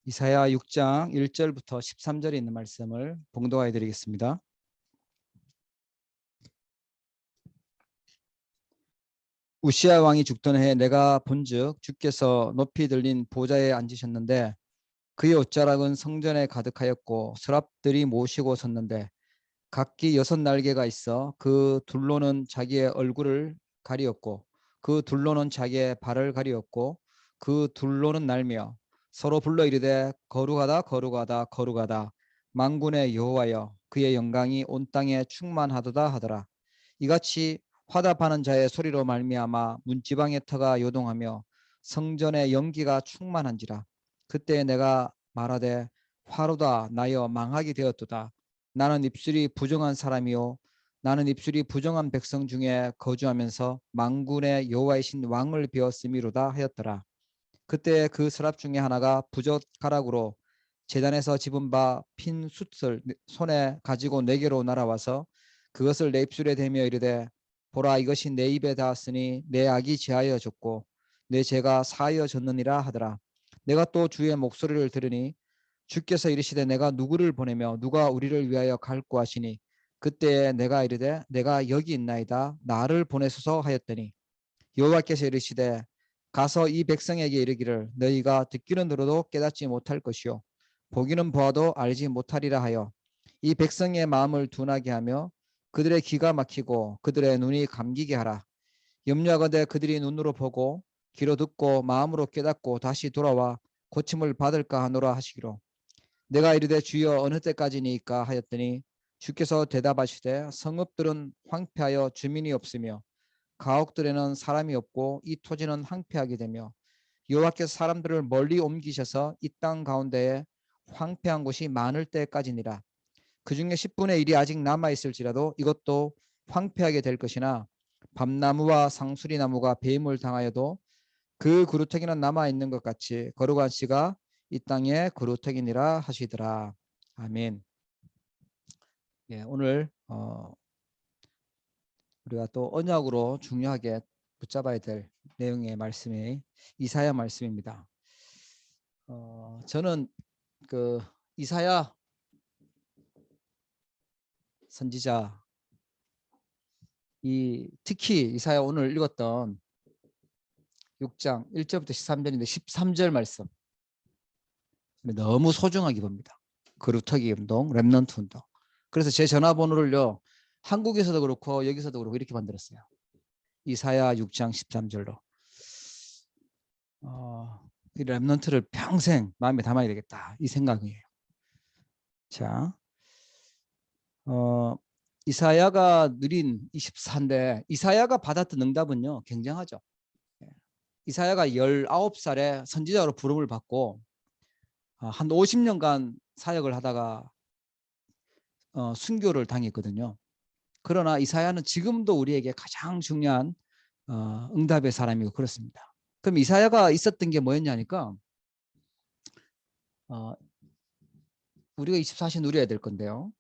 이사야 6장 1절부터 13절에 있는 말씀을 봉독하여 드리겠습니다. 우시야 왕이 죽던 해에 내가 본즉 주께서 높이 들린 보좌에 앉으셨는데 그의 옷자락은 성전에 가득하였고 서랍들이 모시고 섰는데 각기 6날개가 있어 그 둘로는 자기의 얼굴을 가리었고 그 둘로는 자기의 발을 가리었고 그 둘로는 날며 서로 불러 이르되 거룩하다 거룩하다 거룩하다 만군의 여호와여 그의 영광이 온 땅에 충만하도다 하더라. 이같이 화답하는 자의 소리로 말미암아 문지방의 터가 요동하며 성전의 연기가 충만한지라. 그때 내가 말하되 화로다 나여 망하게 되었도다. 나는 입술이 부정한 사람이요 나는 입술이 부정한 백성 중에 거주하면서 만군의 여호와이신 왕을 배웠음이로다 하였더라. 그때 그 서랍 중에 하나가 부젓 가락으로 제단에서 집은 바 핀 숫을 손에 가지고 내게로 날아와서 그것을 내 입술에 대며 이르되 보라 이것이 내 입에 닿았으니 내 악이 제하여졌고 내 죄가 사하여졌느니라 하더라. 내가 또 주의 목소리를 들으니 주께서 이르시되 내가 누구를 보내며 누가 우리를 위하여 갈고 하시니 그때 내가 이르되 내가 여기 있나이다 나를 보내소서 하였더니 여호와께서 이르시되 가서 이 백성에게 이르기를 너희가 듣기는 들어도 깨닫지 못할 것이요 보기는 보아도 알지 못하리라 하여 이 백성의 마음을 둔하게 하며 그들의 귀가 막히고 그들의 눈이 감기게 하라. 염려하건대 그들이 눈으로 보고 귀로 듣고 마음으로 깨닫고 다시 돌아와 고침을 받을까 하노라 하시기로. 내가 이르되 주여 어느 때까지니까 하였더니 주께서 대답하시되 성읍들은 황폐하여 주민이 없으며 가옥들에는 사람이 없고 이 토지는 황폐하게 되며 여호와께서 사람들을 멀리 옮기셔서 이 땅 가운데에 황폐한 곳이 많을 때까지니라. 그중에 10분의 1이 아직 남아있을지라도 이것도 황폐하게 될 것이나 밤나무와 상수리 나무가 배임을 당하여도 그 그루터기는 남아있는 것 같이 거룩한 씨가 이 땅에 그루터기니라 하시더라. 아멘. 예, 오늘 우리가 또 언약으로 중요하게 붙잡아야 될 내용의 말씀이 이사야 말씀입니다. 저는 그 이사야 선지자 특히 이사야 오늘 읽었던 6장 1절부터 13절인데 13절 말씀 너무 소중하게 봅니다. 그루터기 운동, 렘넌트 운동. 그래서 제 전화번호를요 한국에서도 그렇고 여기서도 그렇고 이렇게 만들었어요. 이사야 6장 13절로 이 렘넌트를 평생 마음에 담아야 되겠다 이 생각이에요. 자, 이사야가 누린 24인데 이사야가 받았던 응답은요 굉장하죠. 이사야가 19살에 선지자로 부름을 받고 한 50년간 사역을 하다가 순교를 당했거든요. 그러나 이사야는 지금도 우리에게 가장 중요한 응답의 사람이고 그렇습니다. 그럼 이사야가 있었던 게 뭐였냐니까 우리가 24시 누려야 될 건데요.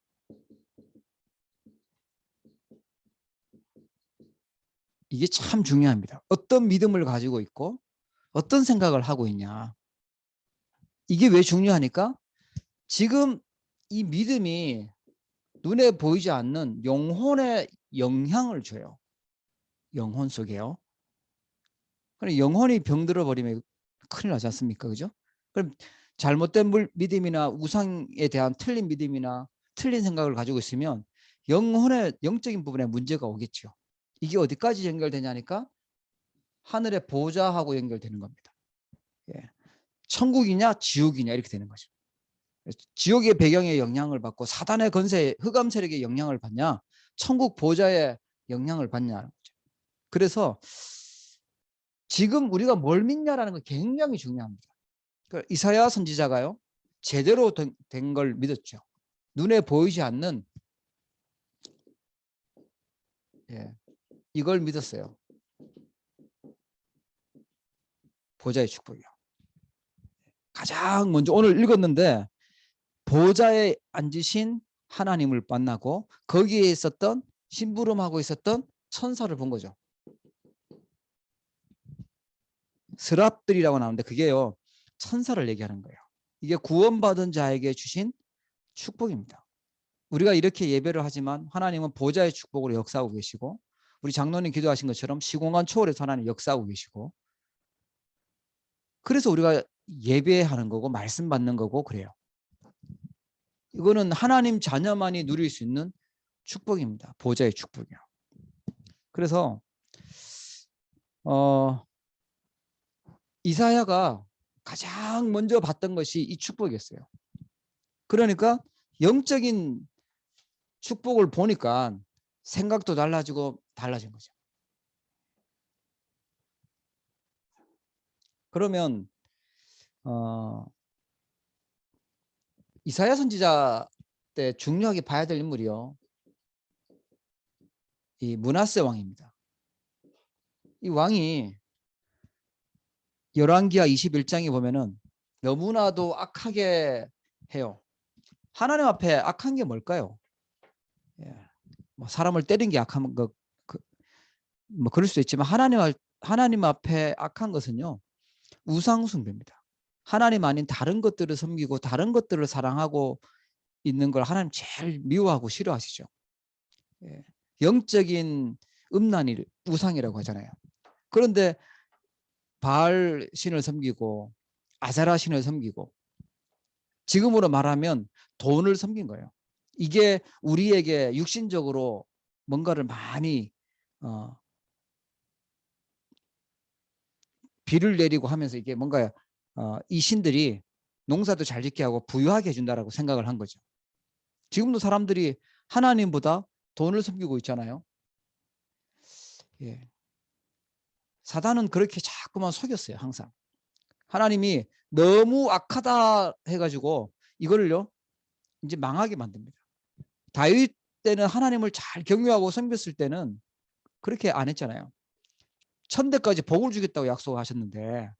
이게 참 중요합니다. 어떤 믿음을 가지고 있고 어떤 생각을 하고 있냐. 이게 왜 중요하니까 지금 이 믿음이 눈에 보이지 않는 영혼에 영향을 줘요. 영혼 속에요. 그럼 영혼이 병들어 버리면 큰일 나지 않습니까? 그죠? 그럼 잘못된 믿음이나 우상에 대한 틀린 믿음이나 틀린 생각을 가지고 있으면 영혼의 영적인 부분에 문제가 오겠죠. 이게 어디까지 연결되냐니까 하늘의 보좌하고 연결되는 겁니다. 예. 천국이냐 지옥이냐 이렇게 되는 거죠. 지옥의 배경에 영향을 받고 사단의 건세 흑암 세력의 영향을 받냐 천국 보좌의 영향을 받냐는 거죠. 그래서 지금 우리가 뭘 믿냐라는 건 굉장히 중요합니다. 그러니까 이사야 선지자가요 제대로 된 걸 믿었죠. 눈에 보이지 않는 이걸 믿었어요. 보좌의 축복이요. 가장 먼저 오늘 읽었는데 보좌에 앉으신 하나님을 만나고 거기에 있었던 심부름하고 있었던 천사를 본 거죠. 스랍들이라고 나오는데 그게요 천사를 얘기하는 거예요. 이게 구원받은 자에게 주신 축복입니다. 우리가 이렇게 예배를 하지만 하나님은 보좌의 축복으로 역사하고 계시고, 우리 장로님 기도하신 것처럼 시공간 초월해서 하나님 역사하고 계시고, 그래서 우리가 예배하는 거고 말씀 받는 거고 그래요. 이거는 하나님 자녀만이 누릴 수 있는 축복입니다. 보좌의 축복이요. 그래서 이사야가 가장 먼저 봤던 것이 이 축복이었어요. 그러니까 영적인 축복을 보니까 생각도 달라지고 달라진 거죠. 그러면 이사야 선지자 때 중요하게 봐야 될 인물이요, 이 므낫세 왕입니다. 이 왕이 열왕기하 21장에 보면은 너무나도 악하게 해요. 하나님 앞에 악한 게 뭘까요? 예. 뭐 사람을 때린 게 악한 거, 뭐 그럴 수도 있지만 하나님 앞에 악한 것은요, 우상 숭배입니다. 하나님 아닌 다른 것들을 섬기고 다른 것들을 사랑하고 있는 걸 하나님 제일 미워하고 싫어하시죠. 예. 영적인 음란이 우상이라고 하잖아요. 그런데 바알 신을 섬기고 아세라 신을 섬기고, 지금으로 말하면 돈을 섬긴 거예요. 이게 우리에게 육신적으로 뭔가를 많이 비를 내리고 하면서 이게 뭔가 이 신들이 농사도 잘 짓게 하고 부유하게 해준다라고 생각을 한 거죠. 지금도 사람들이 하나님보다 돈을 섬기고 있잖아요. 예. 사단은 그렇게 자꾸만 속였어요. 항상 하나님이 너무 악하다 해가지고 이거를요 이제 망하게 만듭니다. 다윗 때는 하나님을 잘 경유하고 섬겼을 때는 그렇게 안 했잖아요. 1000대까지 복을 주겠다고 약속하셨는데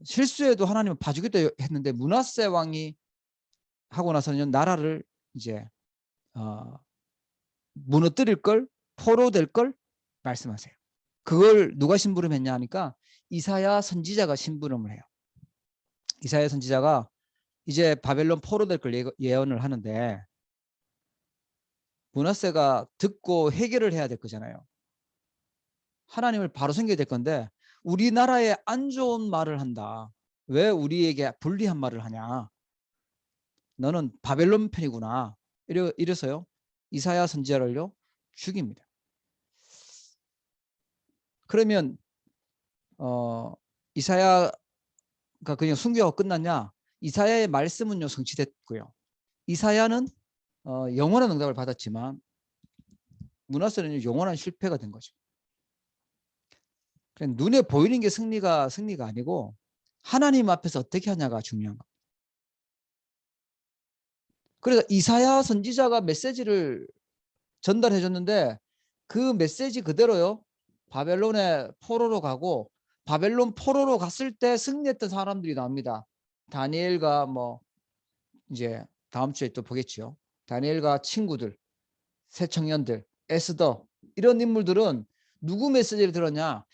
실수해도 하나님은 봐주겠다 했는데, 므낫세 왕이 하고 나서는 나라를 이제 무너뜨릴 걸, 포로될 걸 말씀하세요. 그걸 누가 심부름했냐 하니까 이사야 선지자가 심부름을 해요. 이사야 선지자가 이제 바벨론 포로될 걸 예언을 하는데, 므낫세가 듣고 해결을 해야 될 거잖아요. 하나님을 바로 섬겨야 될 건데 우리나라에 안 좋은 말을 한다. 왜 우리에게 불리한 말을 하냐. 너는 바벨론 편이구나. 이래서요 이사야 선지자를요 죽입니다. 그러면 이사야가 그냥 순교하고 끝났냐? 이사야의 말씀은요 성취됐고요. 이사야는 영원한 응답을 받았지만 므낫세는 영원한 실패가 된 거죠. 눈에 보이는 게 승리가 아니고 하나님 앞에서 어떻게 하냐가 중요한 겁니다. 그래서 이사야 선지자가 메시지를 전달해 줬는데 그 메시지 그대로요 바벨론의 포로로 가고, 바벨론 포로로 갔을 때 승리했던 사람들이 나옵니다. 다니엘과 뭐 이제 다음 주에 또 보겠죠. 다니엘과 친구들, 새 청년들, 에스더, 이런 인물들은 누구 메시지를 들었냐?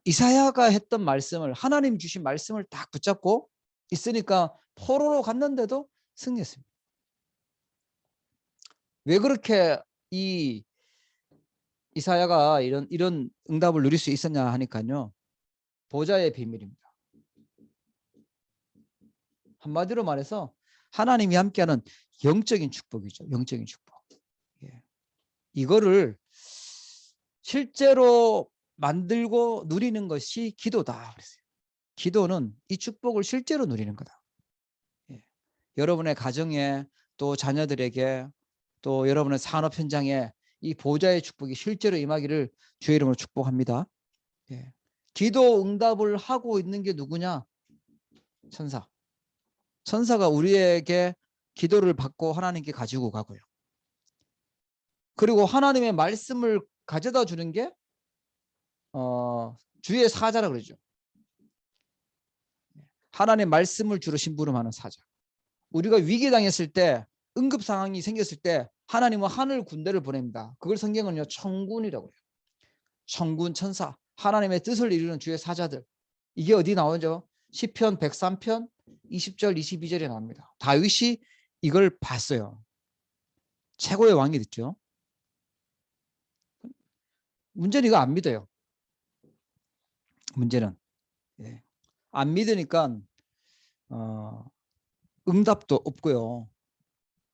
이사야가 했던 말씀을, 하나님 주신 말씀을 딱 붙잡고 있으니까 포로로 갔는데도 승리했습니다. 왜 그렇게 이사야가 이런 응답을 누릴 수 있었냐 하니까요, 보좌의 비밀입니다. 한마디로 말해서 하나님이 함께하는 영적인 축복이죠. 영적인 축복. 예. 이거를 실제로 만들고 누리는 것이 기도다 그랬어요. 기도는 이 축복을 실제로 누리는 거다. 예. 여러분의 가정에, 또 자녀들에게, 또 여러분의 산업 현장에 이 보좌의 축복이 실제로 임하기를 주의 이름으로 축복합니다. 예. 기도 응답을 하고 있는 게 누구냐? 천사. 천사가 우리에게 기도를 받고 하나님께 가지고 가고요. 그리고 하나님의 말씀을 가져다 주는 게 주의 사자라 그러죠. 하나님의 말씀을 주로 심부름하는 사자. 우리가 위기 당했을 때, 응급 상황이 생겼을 때 하나님은 하늘 군대를 보냅니다. 그걸 성경은요 천군이라고 해요. 천군, 천사, 하나님의 뜻을 이루는 주의 사자들. 이게 어디 나오죠? 시편 103편 20절 22절에 나옵니다. 다윗이 이걸 봤어요. 최고의 왕이 됐죠. 문제는 이거 안 믿어요. 문제는 안 믿으니까 응답도 없고요.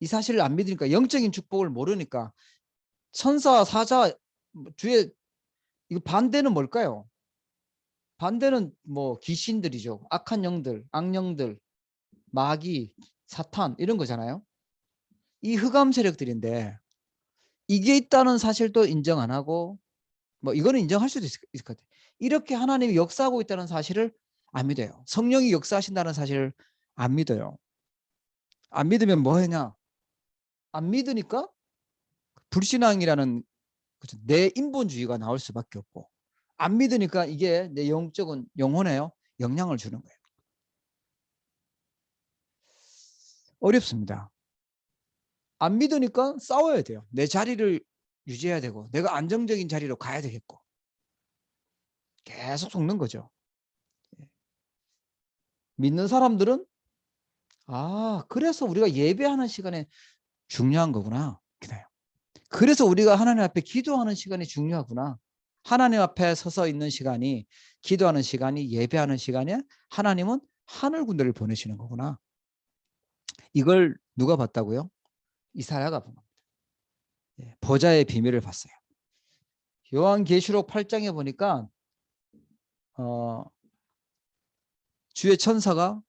이 사실을 안 믿으니까 영적인 축복을 모르니까 천사 사자 주에 이거 반대는 뭘까요? 반대는 뭐 귀신들이죠. 악한 영들, 악령들, 마귀, 사탄 이런 거잖아요. 이 흑암 세력들인데 이게 있다는 사실도 인정 안 하고 뭐 이거는 인정할 수도 있을 것 같아요. 이렇게 하나님이 역사하고 있다는 사실을 안 믿어요. 성령이 역사하신다는 사실을 안 믿어요. 안 믿으면 뭐 하냐? 안 믿으니까 불신앙이라는 내 인본주의가 나올 수밖에 없고 안 믿으니까 이게 내 영적인 영혼에요 영향을 주는 거예요. 어렵습니다. 안 믿으니까 싸워야 돼요. 내 자리를 유지해야 되고 내가 안정적인 자리로 가야 되겠고 계속 속는 거죠. 믿는 사람들은 그래서 우리가 예배하는 시간에 중요한 거구나. 그래서 우리가 하나님 앞에 기도하는 시간이 중요하구나. 하나님 앞에 서서 있는 시간이 기도하는 시간이 예배하는 시간에 하나님은 하늘 군대를 보내시는 거구나. 이걸 누가 봤다고요? 이사야가 본 겁니다. 보좌의 비밀을 봤어요. 요한계시록 8장에 보니까 주의 천사가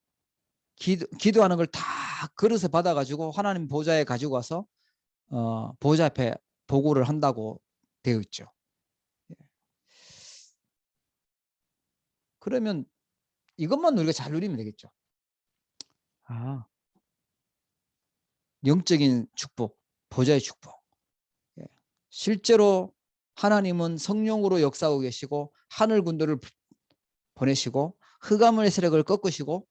기도하는 걸 다 그릇에 받아가지고 하나님 보좌에 가지고 와서 보좌 앞에 보고를 한다고 되어 있죠. 그러면 이것만 우리가 잘 누리면 되겠죠. 영적인 축복, 보좌의 축복. 실제로 하나님은 성령으로 역사하고 계시고 하늘 군대를 보내시고 흑암의 세력을 꺾으시고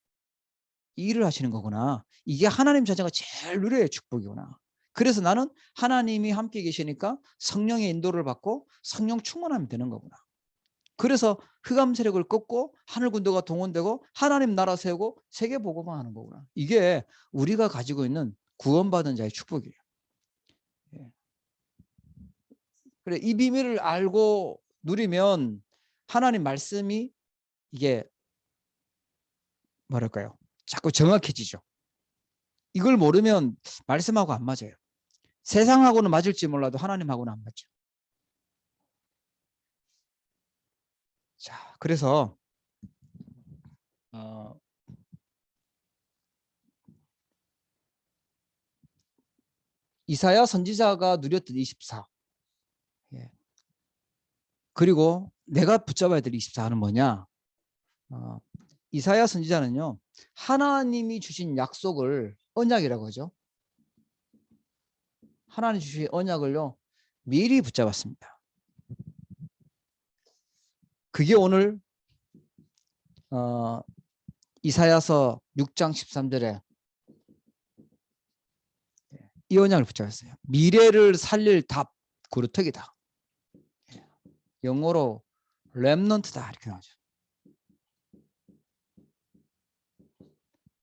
일을 하시는 거구나. 이게 하나님 자체가 제일 누려야 축복이구나. 그래서 나는 하나님이 함께 계시니까 성령의 인도를 받고 성령 충만하면 되는 거구나. 그래서 흑암 세력을 꺾고 하늘 군대가 동원되고 하나님 나라 세우고 세계 보고만 하는 거구나. 이게 우리가 가지고 있는 구원받은 자의 축복이에요. 그래, 이 비밀을 알고 누리면 하나님 말씀이 이게 뭐랄까요? 자꾸 정확해지죠. 이걸 모르면 말씀하고 안 맞아요. 세상하고는 맞을지 몰라도 하나님하고는 안 맞죠. 자, 그래서 이사야 선지자가 누렸던 24. 그리고 내가 붙잡아야 될 24는 뭐냐? 이사야 선지자는요. 하나님이 주신 약속을 언약이라고 하죠. 하나님 주신 언약을요. 미리 붙잡았습니다. 그게 오늘 이사야서 6장 13절에 이 언약을 붙잡았어요. 미래를 살릴 답 그루터기다. 영어로 렘넌트다 이렇게 나오죠.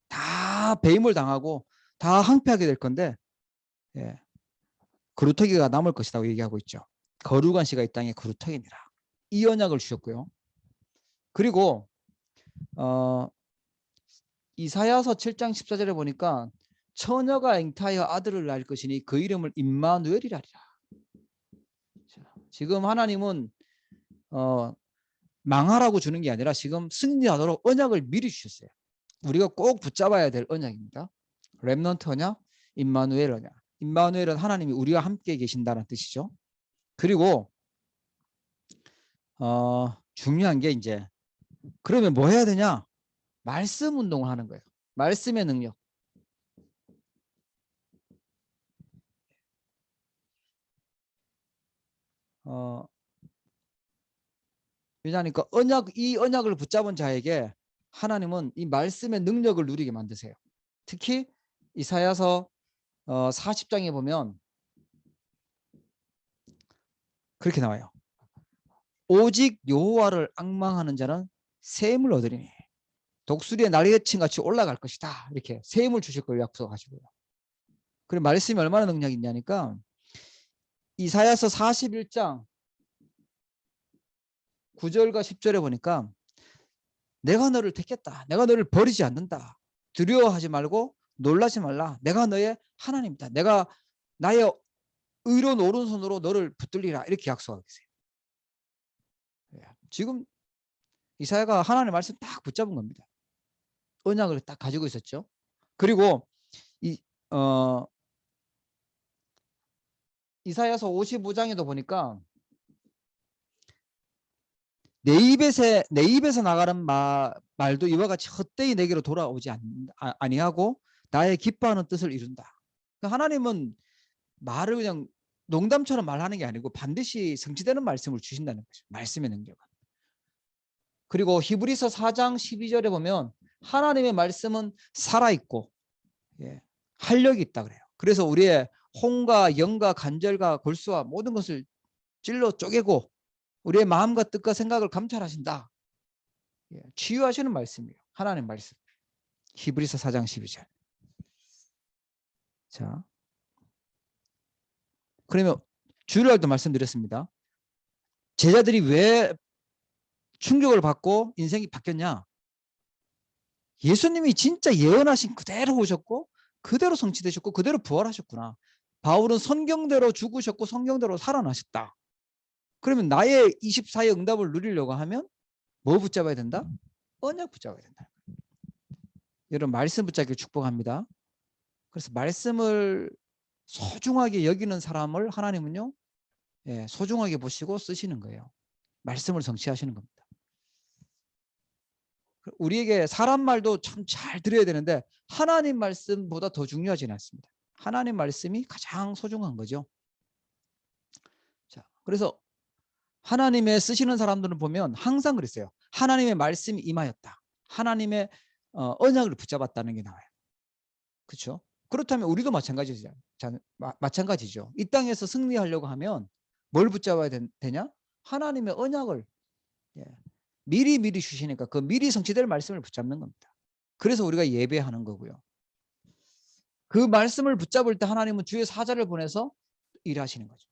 다 배임을 당하고 다 항폐하게 될 건데 그루터기가 남을 것이라고 얘기하고 있죠. 거룩한 씨가 이 땅에 그루터기니라. 이 언약을 주셨고요. 그리고 이사야서 7장 14절에 보니까 처녀가 잉타하여 아들을 낳을 것이니 그 이름을 임마누엘이라리라. 지금 하나님은 망하라고 주는 게 아니라 지금 승리하도록 언약을 미리 주셨어요. 우리가 꼭 붙잡아야 될 언약입니다. 렘넌트 언약, 임마누엘 언약. 임마누엘은 하나님이 우리와 함께 계신다는 뜻이죠. 그리고 중요한 게 이제 그러면 뭐 해야 되냐? 말씀 운동을 하는 거예요. 말씀의 능력. 왜냐하니까 이 언약을 붙잡은 자에게 하나님은 이 말씀의 능력을 누리게 만드세요. 특히 이사야서 40장에 보면 그렇게 나와요. 오직 여호와를 앙망하는 자는 샘을 얻으리니 독수리의 날개친 같이 올라갈 것이다. 이렇게 새 힘을 주실 걸 약속하시고요. 그리고 말씀이 얼마나 능력이 있냐니까 이사야서 41장 9절과 10절에 보니까 내가 너를 택했다. 내가 너를 버리지 않는다. 두려워하지 말고 놀라지 말라. 내가 너의 하나님이다. 내가 나의 의로운 오른손으로 너를 붙들리라. 이렇게 약속하고 계세요. 지금 이사야가 하나님의 말씀 딱 붙잡은 겁니다. 언약을 딱 가지고 있었죠. 그리고 이사야서 55장에도 보니까 내 입에서 나가는 말도 이와 같이 헛되이 내게로 돌아오지 아니하고 나의 기뻐하는 뜻을 이룬다. 하나님은 말을 그냥 농담처럼 말하는 게 아니고 반드시 성취되는 말씀을 주신다는 거죠. 말씀의 능력은. 그리고 히브리서 4장 12절에 보면 하나님의 말씀은 살아있고 활력이 있다 그래요. 그래서 우리의 혼과 영과 간절과 골수와 모든 것을 찔러 쪼개고 우리의 마음과 뜻과 생각을 감찰하신다. 치유하시는 말씀이에요. 하나님의 말씀. 히브리서 4장 12절. 자, 그러면 주일날도 말씀드렸습니다. 제자들이 왜 충격을 받고 인생이 바뀌었냐? 예수님이 진짜 예언하신 그대로 오셨고 그대로 성취되셨고 그대로 부활하셨구나. 바울은 성경대로 죽으셨고 성경대로 살아나셨다. 그러면 나의 24의 응답을 누리려고 하면 뭐 붙잡아야 된다? 언약 붙잡아야 된다. 여러분 말씀 붙잡기를 축복합니다. 그래서 말씀을 소중하게 여기는 사람을 하나님은요 소중하게 보시고 쓰시는 거예요. 말씀을 성취하시는 겁니다. 우리에게 사람 말도 참 잘 들어야 되는데 하나님 말씀보다 더 중요하지는 않습니다. 하나님 말씀이 가장 소중한 거죠. 자, 그래서 하나님의 쓰시는 사람들은 보면 항상 그랬어요. 하나님의 말씀이 임하였다. 하나님의 언약을 붙잡았다는 게 나와요. 그렇죠? 그렇다면 우리도 마찬가지죠. 마찬가지죠. 이 땅에서 승리하려고 하면 뭘 붙잡아야 되냐? 하나님의 언약을 미리 주시니까 그 미리 성취될 말씀을 붙잡는 겁니다. 그래서 우리가 예배하는 거고요. 그 말씀을 붙잡을 때 하나님은 주의 사자를 보내서 일하시는 거죠.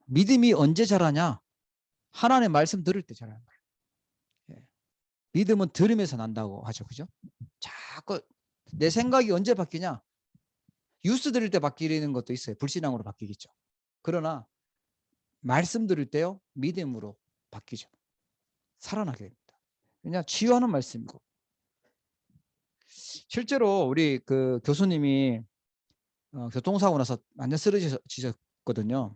믿음이 언제 자라냐? 하나님의 말씀 들을 때 자라는 거예요. 믿음은 들으면서 난다고 하죠. 그죠? 자꾸 내 생각이 언제 바뀌냐? 뉴스 들을 때 바뀌는 것도 있어요. 불신앙으로 바뀌겠죠. 그러나 말씀 들을 때요. 믿음으로 바뀌죠. 살아나게 됩니다. 왜냐? 치유하는 말씀이고. 실제로 우리 그 교수님이 교통사고 나서 완전 쓰러지셨거든요.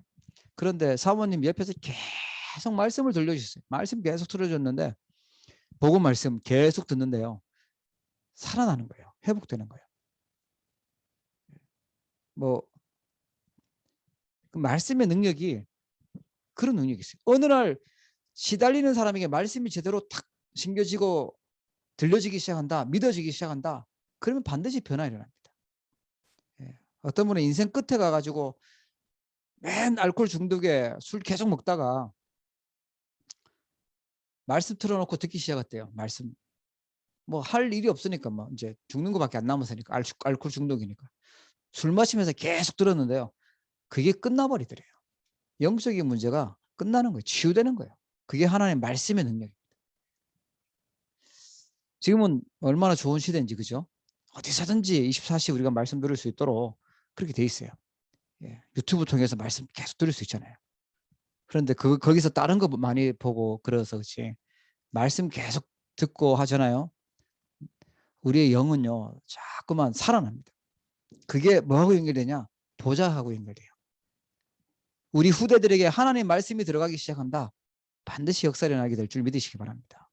그런데 사모님 옆에서 계속 말씀을 들려주셨어요. 말씀 계속 들어줬는데 복음 말씀 계속 듣는데요. 살아나는 거예요. 회복되는 거예요. 뭐 그 말씀의 능력이 그런 능력이 있어요. 어느 날 시달리는 사람에게 말씀이 제대로 탁 심겨지고 들려지기 시작한다. 믿어지기 시작한다. 그러면 반드시 변화가 일어납니다. 어떤 분은 인생 끝에 가가지고 맨 알코올 중독에 술 계속 먹다가 말씀 틀어놓고 듣기 시작했대요. 말씀 뭐 할 일이 없으니까 뭐 이제 죽는 것밖에 안 남았으니까 알코올 중독이니까 술 마시면서 계속 들었는데요. 그게 끝나버리더래요. 영적인 문제가 끝나는 거예요. 치유되는 거예요. 그게 하나님의 말씀의 능력입니다. 지금은 얼마나 좋은 시대인지 그죠? 어디서든지 24시 우리가 말씀 들을 수 있도록 그렇게 돼 있어요. 유튜브 통해서 말씀 계속 들을 수 있잖아요. 그런데 거기서 다른 거 많이 보고 그래서 그렇지 말씀 계속 듣고 하잖아요. 우리의 영은요 자꾸만 살아납니다. 그게 뭐하고 연결되냐? 보좌하고 연결돼요. 우리 후대들에게 하나님 말씀이 들어가기 시작한다. 반드시 역사가 일어나게 될 줄 믿으시기 바랍니다.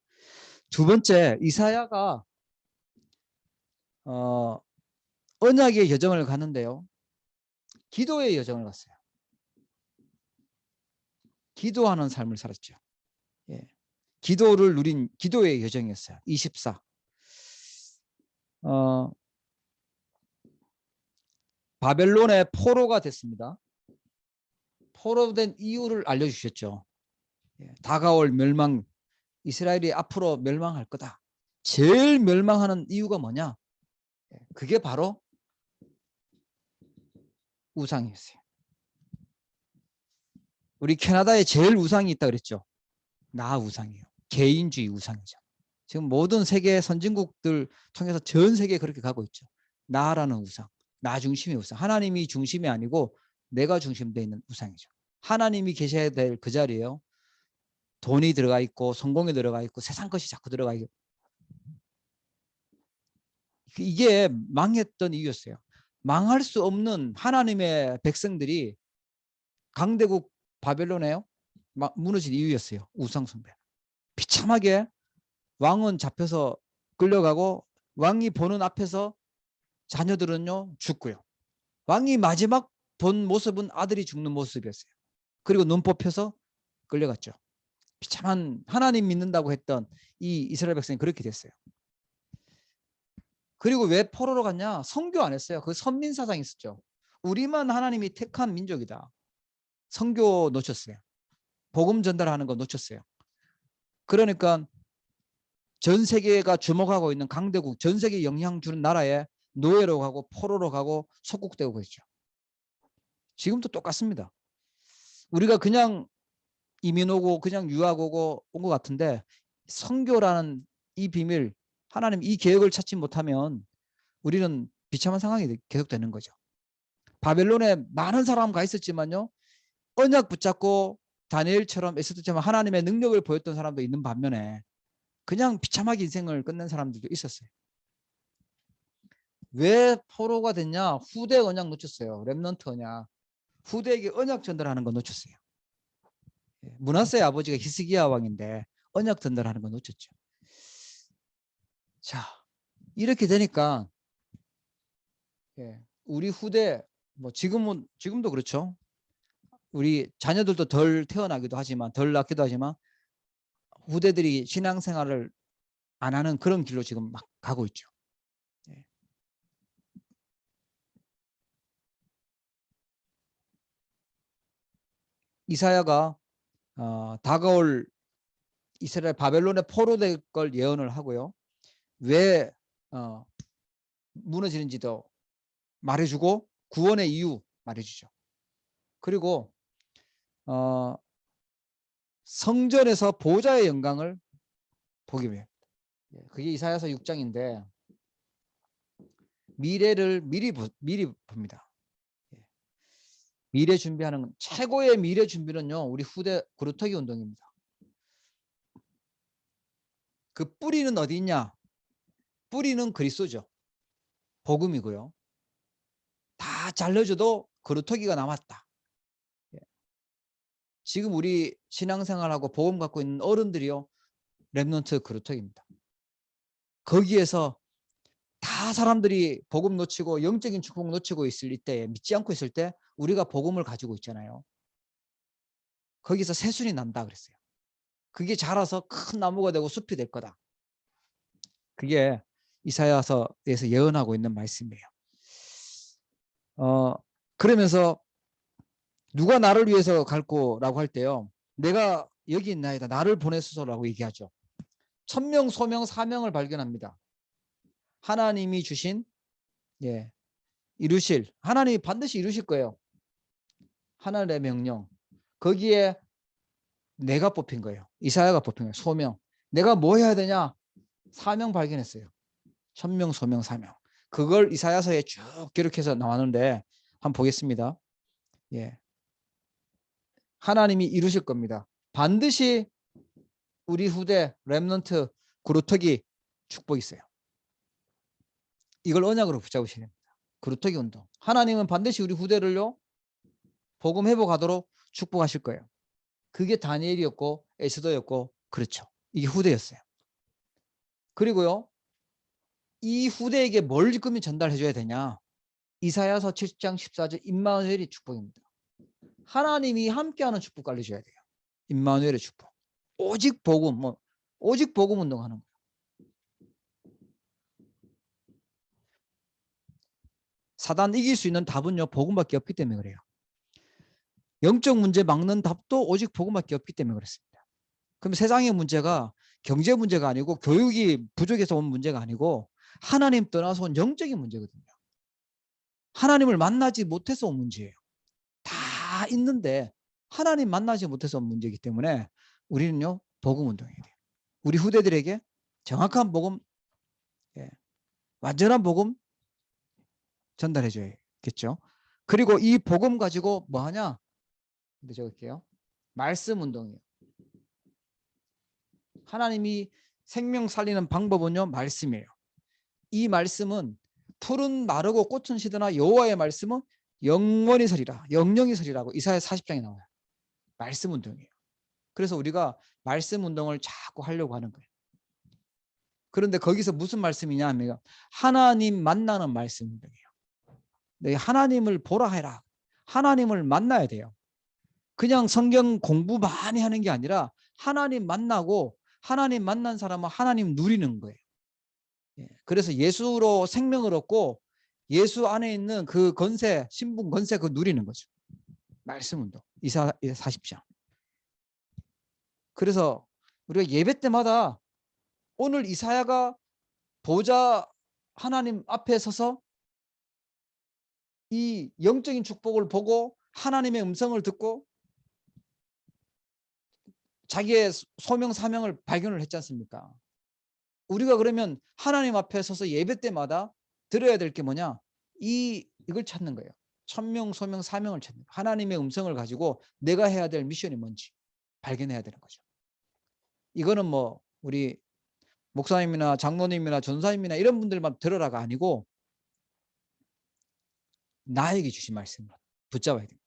두 번째, 이사야가 언약의 여정을 가는데요. 기도의 여정을 갔어요. 기도하는 삶을 살았죠. 기도를 누린 기도의 여정이었어요. 24. 바벨론의 포로가 됐습니다. 포로된 이유를 알려주셨죠. 다가올 멸망, 이스라엘이 앞으로 멸망할 거다. 제일 멸망하는 이유가 뭐냐? 그게 바로 우상이었어요. 우리 캐나다에 제일 우상이 있다 그랬죠. 나 우상이에요. 개인주의 우상이죠. 지금 모든 세계 선진국들 통해서 전 세계에 그렇게 가고 있죠. 나라는 우상, 나 중심의 우상. 하나님이 중심이 아니고 내가 중심되어 있는 우상이죠. 하나님이 계셔야 될 그 자리에요. 돈이 들어가 있고 성공이 들어가 있고 세상 것이 자꾸 들어가 있고. 이게 망했던 이유였어요. 망할 수 없는 하나님의 백성들이 강대국 바벨론에요. 무너진 이유였어요. 우상 숭배. 비참하게 왕은 잡혀서 끌려가고 왕이 보는 앞에서 자녀들은요 죽고요. 왕이 마지막 본 모습은 아들이 죽는 모습이었어요. 그리고 눈 뽑혀서 끌려갔죠. 비참한 하나님 믿는다고 했던 이 이스라엘 백성이 그렇게 됐어요. 그리고 왜 포로로 갔냐? 선교 안 했어요. 그 선민사상이 있었죠. 우리만 하나님이 택한 민족이다. 선교 놓쳤어요. 복음 전달하는 거 놓쳤어요. 그러니까 전 세계가 주목하고 있는 강대국, 전 세계에 영향 주는 나라에 노예로 가고 포로로 가고 속국되고 그랬죠. 지금도 똑같습니다. 우리가 그냥 이민 오고 그냥 유학 오고 온 것 같은데 선교라는 이 비밀, 하나님 이 계획을 찾지 못하면 우리는 비참한 상황이 계속되는 거죠. 바벨론에 많은 사람 가 있었지만요. 언약 붙잡고 다니엘처럼 에스더처럼 하나님의 능력을 보였던 사람도 있는 반면에 그냥 비참하게 인생을 끝낸 사람들도 있었어요. 왜 포로가 됐냐? 후대 언약 놓쳤어요. 렘넌트 언약. 후대에게 언약 전달하는 거 놓쳤어요. 므낫세의 아버지가 히스기야 왕인데 언약 전달하는 거 놓쳤죠. 자, 이렇게 되니까 우리 후대 뭐 지금도 그렇죠. 우리 자녀들도 덜 태어나기도 하지만 덜 낳기도 하지만 후대들이 신앙생활을 안 하는 그런 길로 지금 막 가고 있죠. 이사야가 다가올 이스라엘 바벨론의 포로될 걸 예언을 하고요. 왜 무너지는지도 말해주고 구원의 이유 말해주죠. 그리고 성전에서 보좌의 영광을 보기 위해 그게 이사야서 6장인데 미래를 미리 봅니다. 미래 준비하는 최고의 미래 준비는요. 우리 후대 그루터기 운동입니다. 그 뿌리는 어디 있냐? 뿌리는 그리스도죠. 복음이고요. 다 잘라줘도 그루터기가 남았다. 지금 우리 신앙생활하고 복음 갖고 있는 어른들이요. 렘넌트 그루터기입니다. 거기에서 다 사람들이 복음 놓치고 영적인 축복 놓치고 있을 때 믿지 않고 있을 때 우리가 복음을 가지고 있잖아요. 거기서 새순이 난다 그랬어요. 그게 자라서 큰 나무가 되고 숲이 될 거다. 그게 이사야서에서 예언하고 있는 말씀이에요. 그러면서 누가 나를 위해서 갈고라고 할 때요. 내가 여기 있나이다. 나를 보내소서라고 얘기하죠. 천명, 소명, 사명을 발견합니다. 하나님이 주신 이루실 하나님이 반드시 이루실 거예요. 하나님의 명령. 거기에 내가 뽑힌 거예요. 이사야가 뽑힌 거예요. 소명. 내가 뭐 해야 되냐? 사명 발견했어요. 천명, 소명, 사명. 그걸 이사야서에 쭉 기록해서 나왔는데 한번 보겠습니다. 하나님이 이루실 겁니다. 반드시 우리 후대 렘넌트 그루터기 축복이 있어요. 이걸 언약으로 붙잡으셔야 됩니다. 그루터기 운동. 하나님은 반드시 우리 후대를요. 복음 회복하도록 축복하실 거예요. 그게 다니엘이었고 에스더였고 그렇죠. 이게 후대였어요. 그리고요. 이 후대에게 뭘 지금 전달해 줘야 되냐. 이사야서 7장 14절 임마누엘의 축복입니다. 하나님이 함께하는 축복 알려줘야 돼요. 임마누엘의 축복. 오직 복음, 오직 복음 운동하는 거예요. 사단 이길 수 있는 답은요. 복음밖에 없기 때문에 그래요. 영적 문제 막는 답도 오직 복음밖에 없기 때문에 그렇습니다. 그럼 세상의 문제가 경제 문제가 아니고 교육이 부족해서 온 문제가 아니고 하나님 떠나서 온 영적인 문제거든요. 하나님을 만나지 못해서 온 문제예요. 다 있는데 하나님 만나지 못해서 온 문제이기 때문에 우리는요, 복음 운동해야 돼요. 우리 후대들에게 정확한 복음, 예, 완전한 복음 전달해 줘야겠죠. 그리고 이 복음 가지고 뭐 하냐? 근데 적을게요. 말씀 운동이에요. 하나님이 생명 살리는 방법은요, 말씀이에요. 이 말씀은 풀은 마르고 꽃은 시드나 여호와의 말씀은 영원히 서리라, 영영이 서리라고 이사야 40장에 나와요. 말씀 운동이에요. 그래서 우리가 말씀 운동을 자꾸 하려고 하는 거예요. 그런데 거기서 무슨 말씀이냐 하면 하나님 만나는 말씀 운동이에요. 네, 하나님을 보라 해라. 하나님을 만나야 돼요. 그냥 성경 공부 많이 하는 게 아니라 하나님 만나고 하나님 만난 사람은 하나님 누리는 거예요. 그래서 예수로 생명을 얻고 예수 안에 있는 그 권세, 신분 권세 그 누리는 거죠. 말씀 운동. 이사야 40장. 그래서 우리가 예배 때마다 오늘 이사야가 보좌 하나님 앞에 서서 이 영적인 축복을 보고 하나님의 음성을 듣고 자기의 소명 사명을 발견을 했지 않습니까? 우리가 그러면 하나님 앞에 서서 예배 때마다 들어야 될 게 뭐냐? 이걸 찾는 거예요. 천명, 소명, 사명을 찾는 거예요. 하나님의 음성을 가지고 내가 해야 될 미션이 뭔지 발견해야 되는 거죠. 이거는 뭐 우리 목사님이나 장로님이나 전사님이나 이런 분들만 들으라가 아니고 나에게 주신 말씀을 붙잡아야 됩니다.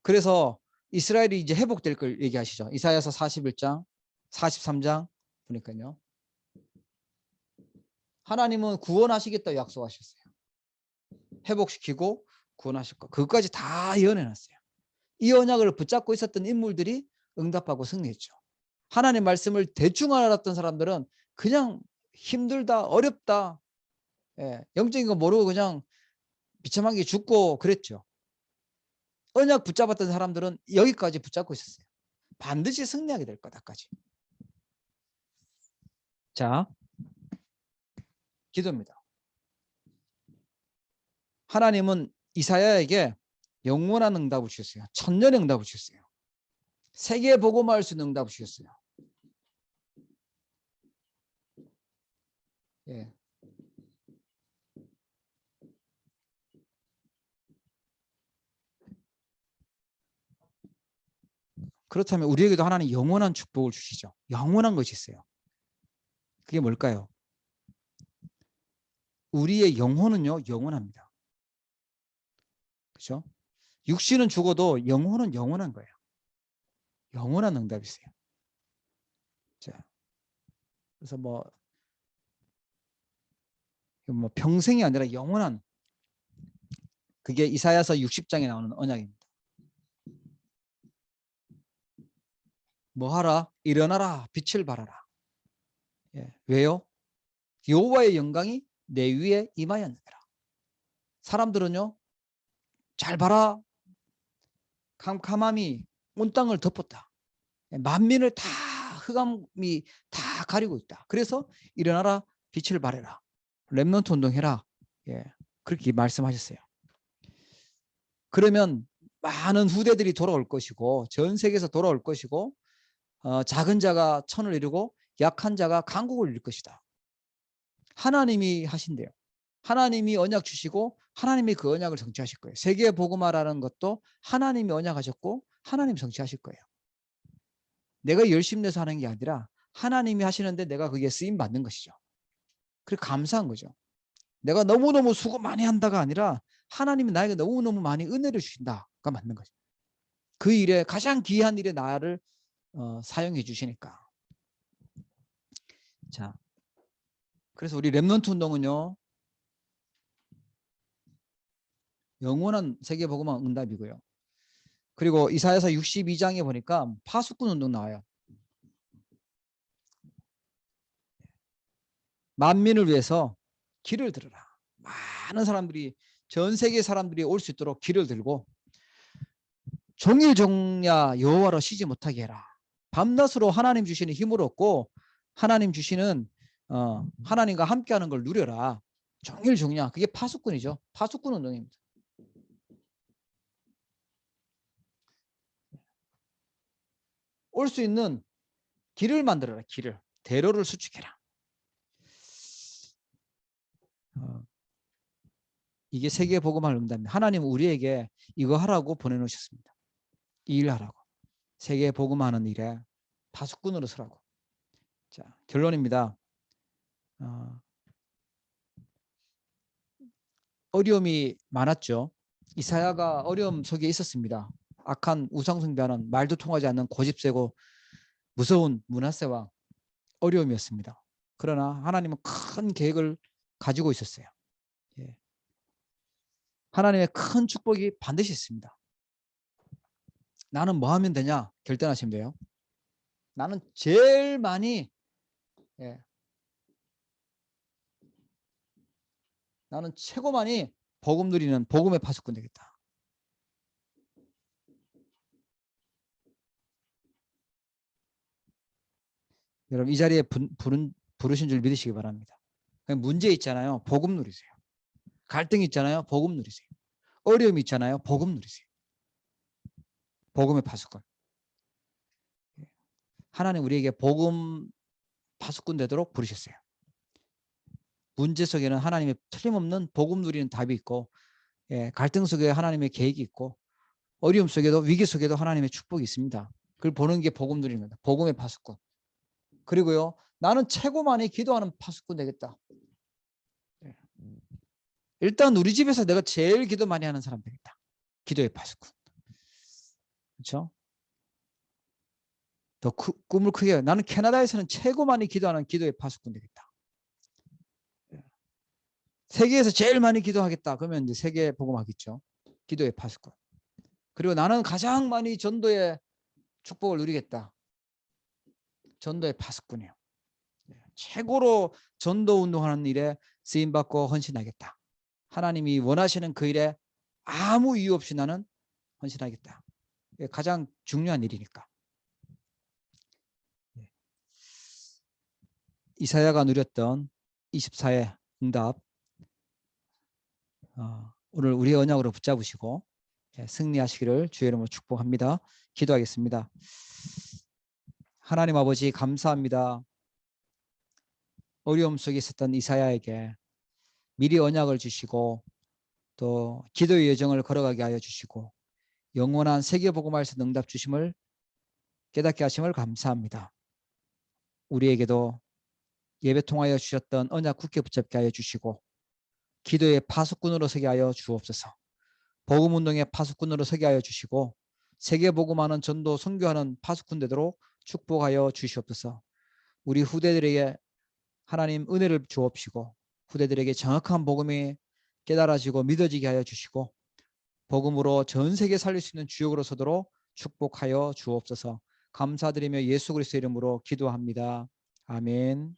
그래서 이스라엘이 이제 회복될 걸 얘기하시죠. 이사야서 41장, 43장 보니까요. 하나님은 구원하시겠다고 약속하셨어요. 회복시키고 구원하실 거. 그것까지 다 예언해놨어요. 이 언약을 붙잡고 있었던 인물들이 응답하고 승리했죠. 하나님 말씀을 대충 알았던 사람들은 그냥 힘들다, 어렵다, 영적인 거 모르고 그냥 비참하게 죽고 그랬죠. 언약 붙잡았던 사람들은 여기까지 붙잡고 있었어요. 반드시 승리하게 될 거다까지. 자, 기도입니다. 하나님은 이사야에게 영원한 응답을 주셨어요. 천년의 응답을 주셨어요. 세계 복음화할 수 있는 응답을 주셨어요. 예. 그렇다면 우리에게도 하나님 영원한 축복을 주시죠. 영원한 것이 있어요. 그게 뭘까요? 우리의 영혼은요, 영원합니다. 그렇죠? 육신은 죽어도 영혼은 영원한 거예요. 영원한 응답이 있어요. 자, 그래서 뭐 평생이 아니라 영원한, 그게 이사야서 60장에 나오는 언약입니다. 뭐 하라? 일어나라, 빛을 발하라. 왜요? 여호와의 영광이 내 위에 임하였느니라. 사람들은요, 잘 봐라, 캄캄함이 온 땅을 덮었다. 만민을 다 흑암이 다 가리고 있다. 그래서 일어나라, 빛을 발해라, 렘넌트 운동해라. 그렇게 말씀하셨어요. 그러면 많은 후대들이 돌아올 것이고 전 세계에서 돌아올 것이고 작은 자가 천을 이루고 약한 자가 강국을 이룰 것이다. 하나님이 하신대요. 하나님이 언약 주시고 하나님이 그 언약을 성취하실 거예요. 세계 복음화라는 것도 하나님이 언약하셨고 하나님 성취하실 거예요. 내가 열심히 내서 하는 게 아니라 하나님이 하시는데 내가 거기에 쓰임 받는 것이죠. 그리고 감사한 거죠. 내가 너무너무 수고 많이 한다가 아니라 하나님이 나에게 너무너무 많이 은혜를 주신다가 맞는 거죠. 그 일에 가장 귀한 일에 나를 사용해 주시니까. 자, 그래서 우리 렘넌트 운동은요, 영원한 세계 복음화 응답이고요. 그리고 이사야서 62장에 보니까 파수꾼 운동 나와요. 만민을 위해서 길을 들어라. 많은 사람들이, 전 세계 사람들이 올 수 있도록 길을 들고 종일 종야 여호와로 쉬지 못하게 해라. 밤낮으로 하나님 주시는 힘을 얻고 하나님 주시는 하나님과 함께하는 걸 누려라. 종일 종야. 그게 파수꾼이죠. 파수꾼 운동입니다. 올 수 있는 길을 만들어라. 길을. 대로를 수축해라. 이게 세계 복음화를 응답입니다. 하나님은 우리에게 이거 하라고 보내놓으셨습니다. 이 일 하라고. 세계 복음화하는 일에 파수꾼으로 서라고. 자, 결론입니다. 어려움이 많았죠. 이사야가 어려움 속에 있었습니다. 악한 우상숭배하는 말도 통하지 않는 고집세고 무서운 므낫세 왕 어려움이었습니다. 그러나 하나님은 큰 계획을 가지고 있었어요. 예. 하나님의 큰 축복이 반드시 있습니다. 나는 뭐 하면 되냐 결단하시면 돼요. 나는 제일 많이 나는 최고 많이 복음 누리는 복음의 파수꾼 되겠다. 여러분 이 자리에 부르신 줄 믿으시기 바랍니다. 문제 있잖아요. 복음 누리세요. 갈등 있잖아요. 복음 누리세요. 어려움이 있잖아요. 복음 누리세요. 복음의 파수꾼. 하나님 우리에게 복음 파수꾼 되도록 부르셨어요. 문제 속에는 하나님의 틀림없는 복음 누리는 답이 있고 갈등 속에 하나님의 계획이 있고 어려움 속에도 위기 속에도 하나님의 축복이 있습니다. 그걸 보는 게 복음 누리는 거다. 복음의 파수꾼. 그리고요. 나는 최고 많이 기도하는 파수꾼 되겠다. 일단 우리 집에서 내가 제일 기도 많이 하는 사람 되겠다. 기도의 파수꾼. 그렇죠? 더 꿈을 크게 해요. 나는 캐나다에서는 최고 많이 기도하는 기도의 파수꾼 되겠다. 세계에서 제일 많이 기도하겠다. 그러면 이제 세계 복음하겠죠. 기도의 파수꾼. 그리고 나는 가장 많이 전도의 축복을 누리겠다. 전도의 파수꾼이에요. 최고로 전도 운동하는 일에 쓰임받고 헌신하겠다. 하나님이 원하시는 그 일에 아무 이유 없이 나는 헌신하겠다. 가장 중요한 일이니까. 이사야가 누렸던 24의 응답 오늘 우리의 언약으로 붙잡으시고 승리하시기를 주의 이름으로 축복합니다. 기도하겠습니다. 하나님 아버지 감사합니다. 어려움 속에 있었던 이사야에게 미리 언약을 주시고 또 기도의 여정을 걸어가게 하여 주시고 영원한 세계복음화에서 응답 주심을 깨닫게 하심을 감사합니다. 우리에게도 예배 통하여 주셨던 언약 굳게 붙잡게 하여 주시고 기도의 파수꾼으로 서게 하여 주옵소서. 복음운동의 파수꾼으로 서게 하여 주시고 세계복음하는 전도 선교하는 파수꾼 되도록 축복하여 주시옵소서. 우리 후대들에게 하나님 은혜를 주옵시고 후대들에게 정확한 복음이 깨달아지고 믿어지게 하여 주시고 복음으로 전 세계 살릴 수 있는 주역으로 서도록 축복하여 주옵소서. 감사드리며 예수 그리스도의 이름으로 기도합니다. 아멘.